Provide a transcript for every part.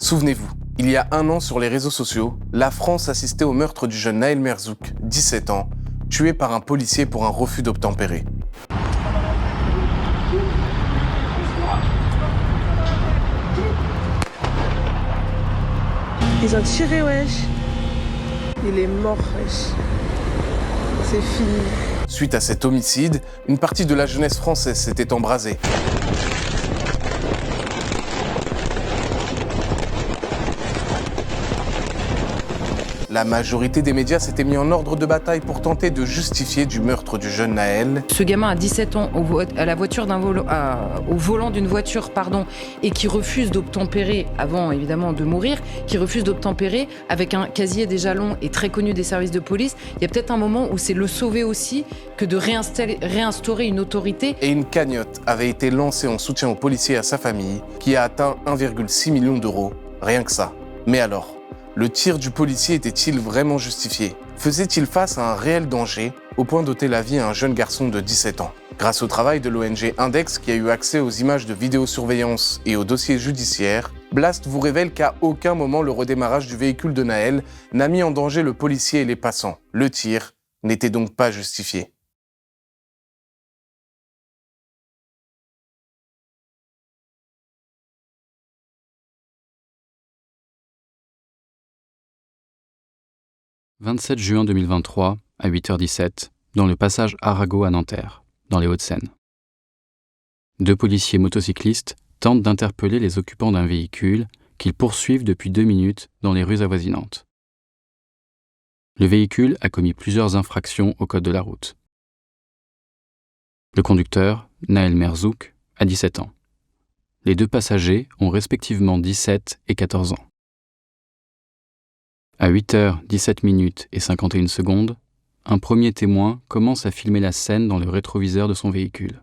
Souvenez-vous, il y a un an sur les réseaux sociaux, la France assistait au meurtre du jeune Nahel Merzouk, 17 ans, tué par un policier pour un refus d'obtempérer. Ils ont tiré, wesh. Il est mort, wesh. C'est fini. Suite à cet homicide, une partie de la jeunesse française s'était embrasée. La majorité des médias s'étaient mis en ordre de bataille pour tenter de justifier du meurtre du jeune Nahel. Ce gamin a 17 ans au volant d'une voiture, et qui refuse d'obtempérer, avant évidemment de mourir, qui refuse d'obtempérer avec un casier déjà long et très connu des services de police. Il y a peut-être un moment où c'est le sauver aussi que de réinstaurer une autorité. Et une cagnotte avait été lancée en soutien aux policiers et à sa famille, qui a atteint 1,6 million d'euros, rien que ça. Mais alors, le tir du policier était-il vraiment justifié? Faisait-il face à un réel danger, au point d'ôter la vie à un jeune garçon de 17 ans? Grâce au travail de l'ONG Index, qui a eu accès aux images de vidéosurveillance et aux dossiers judiciaires, Blast vous révèle qu'à aucun moment le redémarrage du véhicule de Nahel n'a mis en danger le policier et les passants. Le tir n'était donc pas justifié. « 27 juin 2023, à 8h17, dans le passage Arago à Nanterre, dans les Hauts-de-Seine. Deux policiers motocyclistes tentent d'interpeller les occupants d'un véhicule qu'ils poursuivent depuis 2 minutes dans les rues avoisinantes. Le véhicule a commis plusieurs infractions au code de la route. Le conducteur, Nahel Merzouk, a 17 ans. Les deux passagers ont respectivement 17 et 14 ans. À 8h17 et 51 secondes, un premier témoin commence à filmer la scène dans le rétroviseur de son véhicule.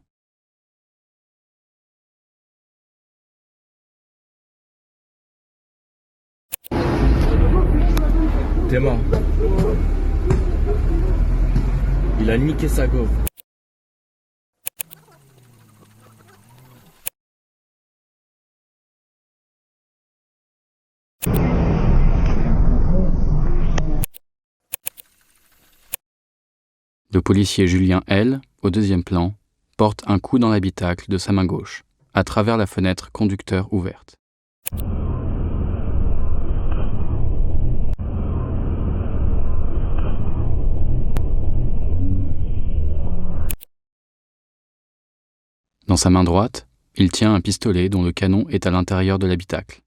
T'es mort. Il a niqué sa go. Le policier Julien L, au deuxième plan, porte un coup dans l'habitacle de sa main gauche, à travers la fenêtre conducteur ouverte. Dans sa main droite, il tient un pistolet dont le canon est à l'intérieur de l'habitacle.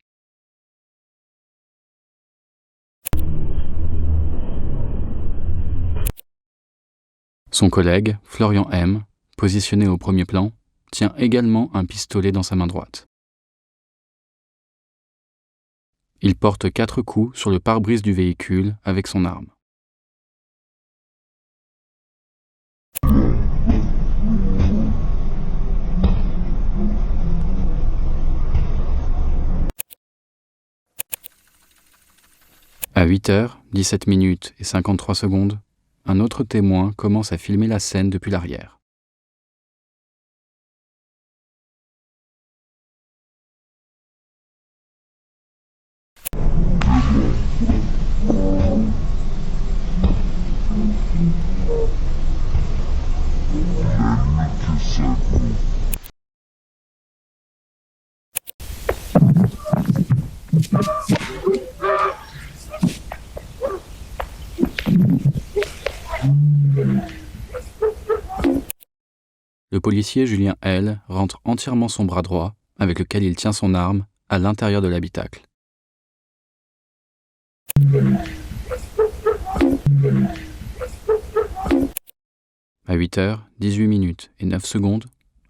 Son collègue, Florian M, positionné au premier plan, tient également un pistolet dans sa main droite. Il porte 4 coups sur le pare-brise du véhicule avec son arme. À 8h17 et 53 secondes, un autre témoin commence à filmer la scène depuis l'arrière. Le policier Julien L rentre entièrement son bras droit, avec lequel il tient son arme, à l'intérieur de l'habitacle. À 8h18 et 9 secondes,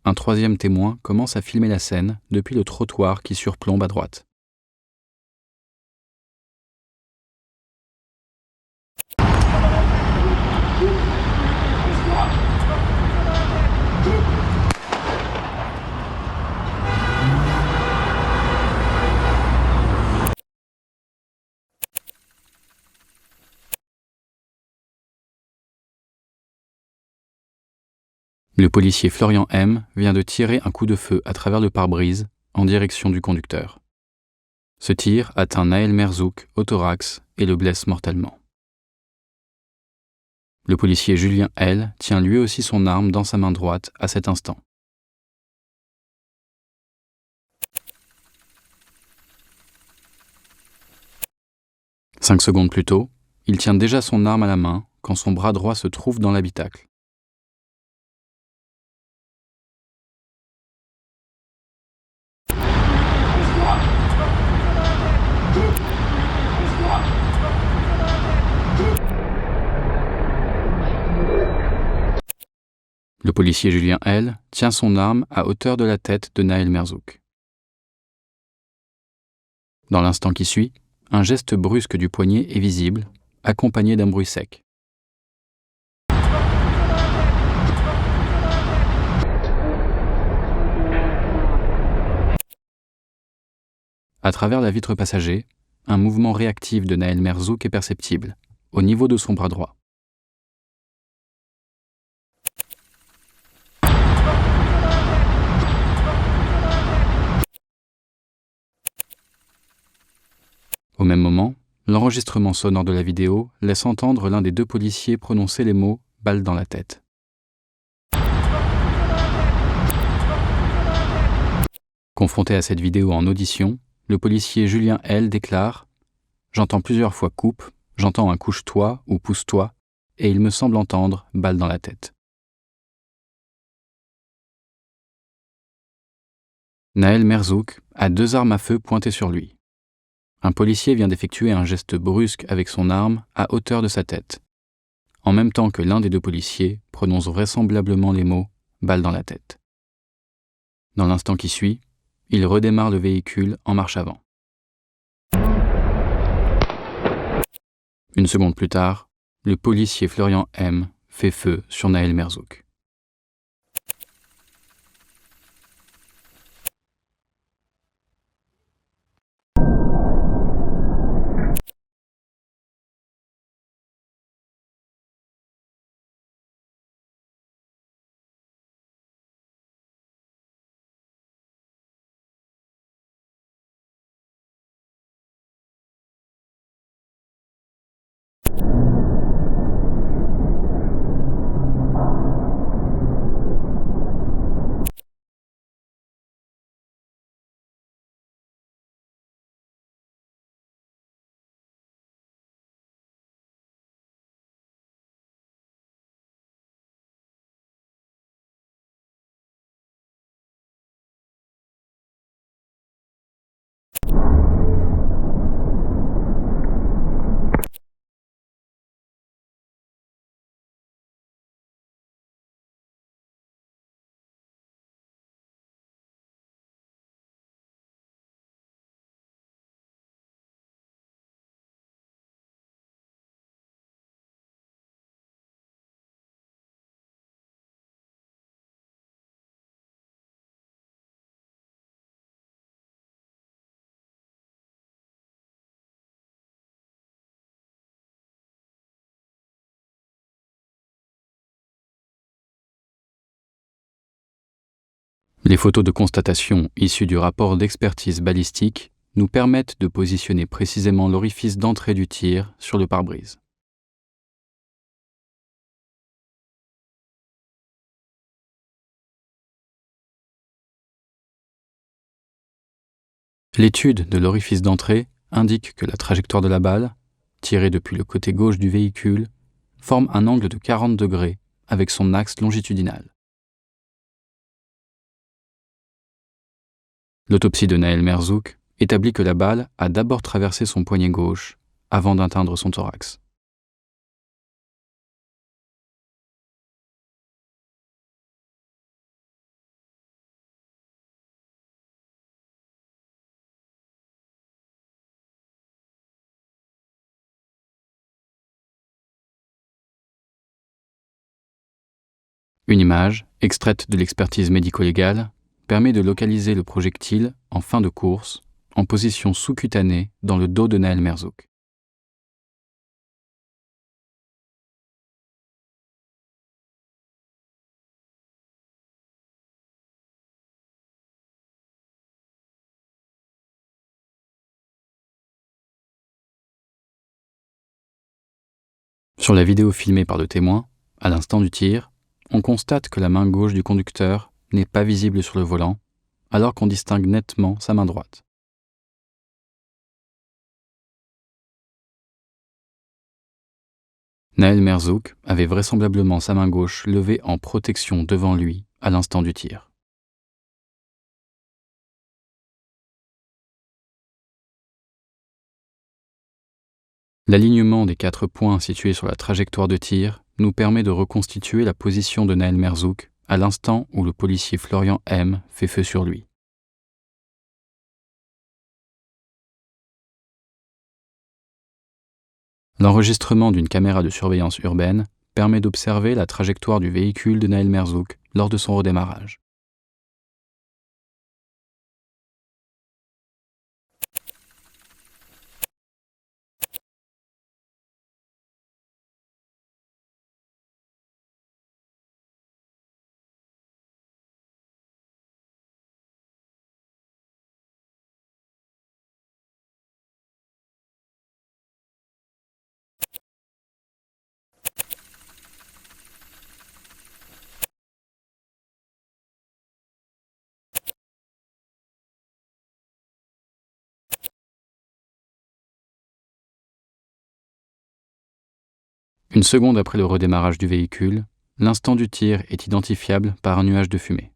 un troisième témoin commence à filmer la scène depuis le trottoir qui surplombe à droite. Le policier Florian M vient de tirer un coup de feu à travers le pare-brise en direction du conducteur. Ce tir atteint Naël Merzouk au thorax et le blesse mortellement. Le policier Julien L. tient lui aussi son arme dans sa main droite à cet instant. Cinq secondes plus tôt, il tient déjà son arme à la main quand son bras droit se trouve dans l'habitacle. Le policier Julien L. tient son arme à hauteur de la tête de Naël Merzouk. Dans l'instant qui suit, un geste brusque du poignet est visible, accompagné d'un bruit sec. À travers la vitre passager, un mouvement réactif de Naël Merzouk est perceptible, au niveau de son bras droit. Au même moment, l'enregistrement sonore de la vidéo laisse entendre l'un des deux policiers prononcer les mots « balle dans la tête ». Confronté à cette vidéo en audition, le policier Julien L. déclare « J'entends plusieurs fois coupe, j'entends un couche-toi ou pousse-toi, et il me semble entendre balle dans la tête ». Naël Merzouk a deux armes à feu pointées sur lui. Un policier vient d'effectuer un geste brusque avec son arme à hauteur de sa tête, en même temps que l'un des deux policiers prononce vraisemblablement les mots « balle dans la tête ». Dans l'instant qui suit, il redémarre le véhicule en marche avant. Une seconde plus tard, le policier Florian M. fait feu sur Naël Merzouk. Les photos de constatation issues du rapport d'expertise balistique nous permettent de positionner précisément l'orifice d'entrée du tir sur le pare-brise. L'étude de l'orifice d'entrée indique que la trajectoire de la balle, tirée depuis le côté gauche du véhicule, forme un angle de 40 degrés avec son axe longitudinal. L'autopsie de Naël Merzouk établit que la balle a d'abord traversé son poignet gauche avant d'atteindre son thorax. Une image, extraite de l'expertise médico-légale, permet de localiser le projectile en fin de course, en position sous-cutanée dans le dos de Naël Merzouk. Sur la vidéo filmée par le témoin, à l'instant du tir, on constate que la main gauche du conducteur n'est pas visible sur le volant, alors qu'on distingue nettement sa main droite. Naël Merzouk avait vraisemblablement sa main gauche levée en protection devant lui à l'instant du tir. L'alignement des 4 points situés sur la trajectoire de tir nous permet de reconstituer la position de Naël Merzouk à l'instant où le policier Florian M fait feu sur lui. L'enregistrement d'une caméra de surveillance urbaine permet d'observer la trajectoire du véhicule de Naël Merzouk lors de son redémarrage. Une seconde après le redémarrage du véhicule, l'instant du tir est identifiable par un nuage de fumée.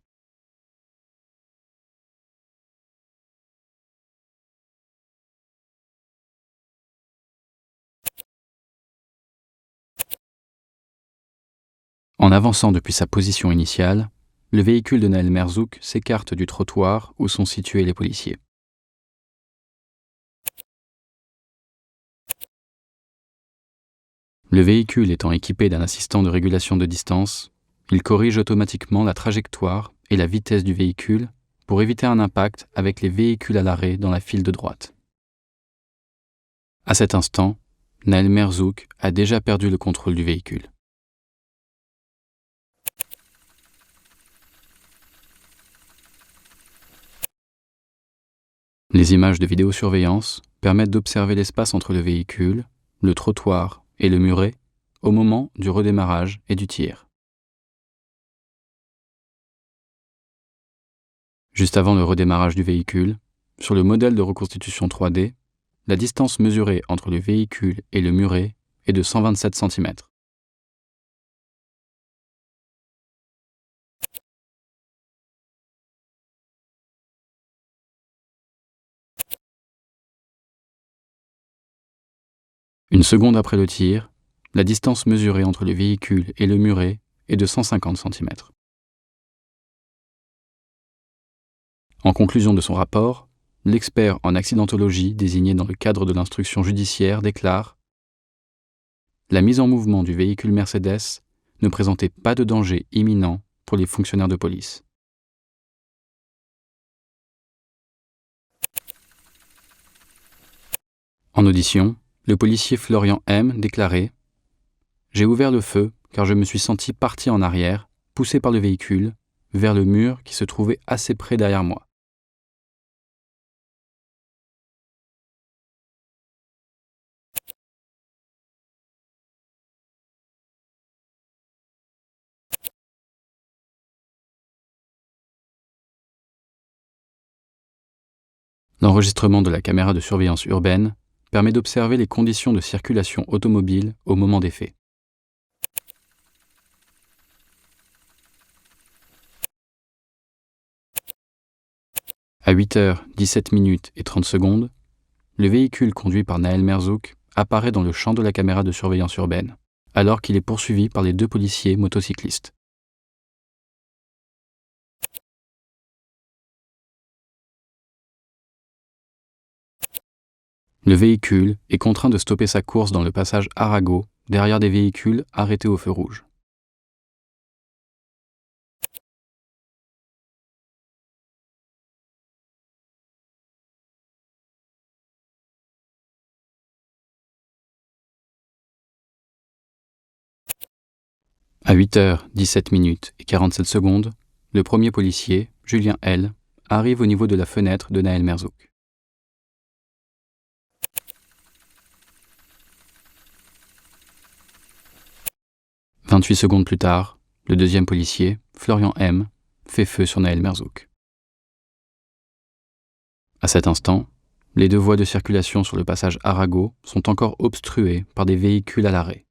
En avançant depuis sa position initiale, le véhicule de Naël Merzouk s'écarte du trottoir où sont situés les policiers. Le véhicule étant équipé d'un assistant de régulation de distance, il corrige automatiquement la trajectoire et la vitesse du véhicule pour éviter un impact avec les véhicules à l'arrêt dans la file de droite. À cet instant, Naël Merzouk a déjà perdu le contrôle du véhicule. Les images de vidéosurveillance permettent d'observer l'espace entre le véhicule, le trottoir et le muret au moment du redémarrage et du tir. Juste avant le redémarrage du véhicule, sur le modèle de reconstitution 3D, la distance mesurée entre le véhicule et le muret est de 127 cm. Une seconde après le tir, la distance mesurée entre le véhicule et le muret est de 150 cm. En conclusion de son rapport, l'expert en accidentologie désigné dans le cadre de l'instruction judiciaire déclare « La mise en mouvement du véhicule Mercedes ne présentait pas de danger imminent pour les fonctionnaires de police. » En audition, le policier Florian M déclarait « J'ai ouvert le feu car je me suis senti parti en arrière, poussé par le véhicule, vers le mur qui se trouvait assez près derrière moi. L'enregistrement de la caméra de surveillance urbaine permet d'observer les conditions de circulation automobile au moment des faits. À 8h17 et 30 secondes, le véhicule conduit par Naël Merzouk apparaît dans le champ de la caméra de surveillance urbaine, alors qu'il est poursuivi par les 2 policiers motocyclistes. Le véhicule est contraint de stopper sa course dans le passage Arago, derrière des véhicules arrêtés au feu rouge. À 8h17 et 47 secondes, le premier policier, Julien L, arrive au niveau de la fenêtre de Naël Merzouk. 28 secondes plus tard, le deuxième policier, Florian M., fait feu sur Nahel Merzouk. À cet instant, les deux voies de circulation sur le passage Arago sont encore obstruées par des véhicules à l'arrêt.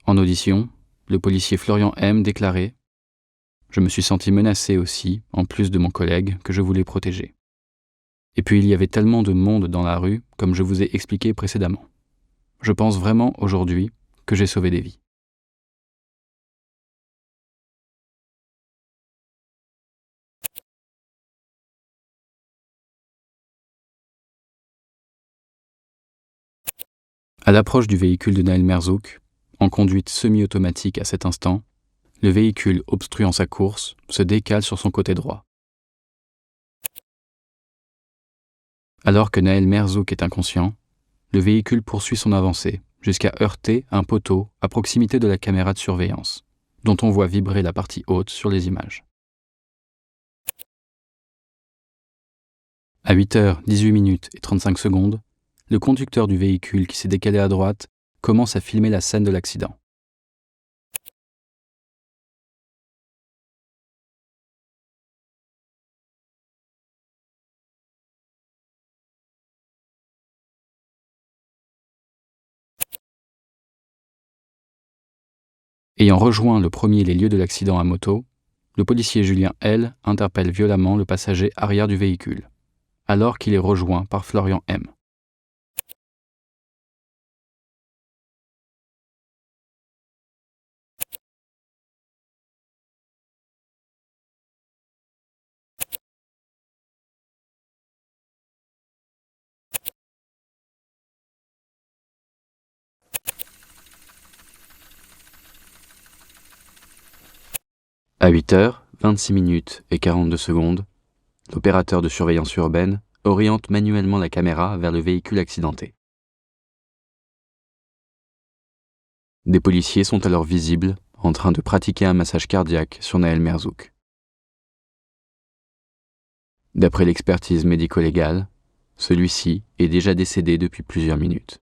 En audition, le policier Florian M. déclarait « Je me suis senti menacé aussi, en plus de mon collègue, que je voulais protéger. Et puis il y avait tellement de monde dans la rue, comme je vous ai expliqué précédemment. Je pense vraiment aujourd'hui que j'ai sauvé des vies. » À l'approche du véhicule de Nahel Merzouk, en conduite semi-automatique à cet instant, le véhicule obstruant sa course se décale sur son côté droit. Alors que Nahel Merzouk est inconscient, le véhicule poursuit son avancée jusqu'à heurter un poteau à proximité de la caméra de surveillance, dont on voit vibrer la partie haute sur les images. À 8h18 et 35 secondes, le conducteur du véhicule qui s'est décalé à droite commence à filmer la scène de l'accident. Ayant rejoint le premier les lieux de l'accident à moto, le policier Julien L. interpelle violemment le passager arrière du véhicule, alors qu'il est rejoint par Florian M. À 8h26 et 42 secondes, l'opérateur de surveillance urbaine oriente manuellement la caméra vers le véhicule accidenté. Des policiers sont alors visibles en train de pratiquer un massage cardiaque sur Nahel Merzouk. D'après l'expertise médico-légale, celui-ci est déjà décédé depuis plusieurs minutes.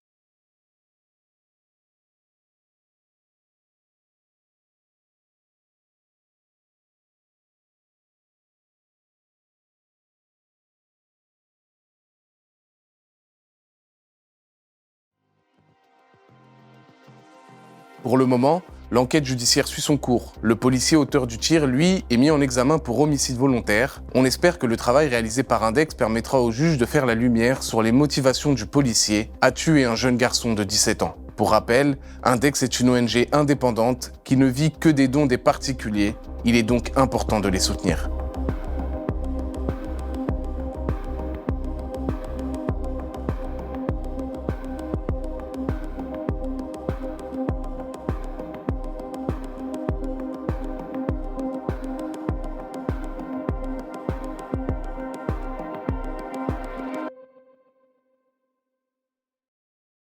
Pour le moment, l'enquête judiciaire suit son cours. Le policier auteur du tir, lui, est mis en examen pour homicide volontaire. On espère que le travail réalisé par Index permettra au juge de faire la lumière sur les motivations du policier à tuer un jeune garçon de 17 ans. Pour rappel, Index est une ONG indépendante qui ne vit que des dons des particuliers. Il est donc important de les soutenir.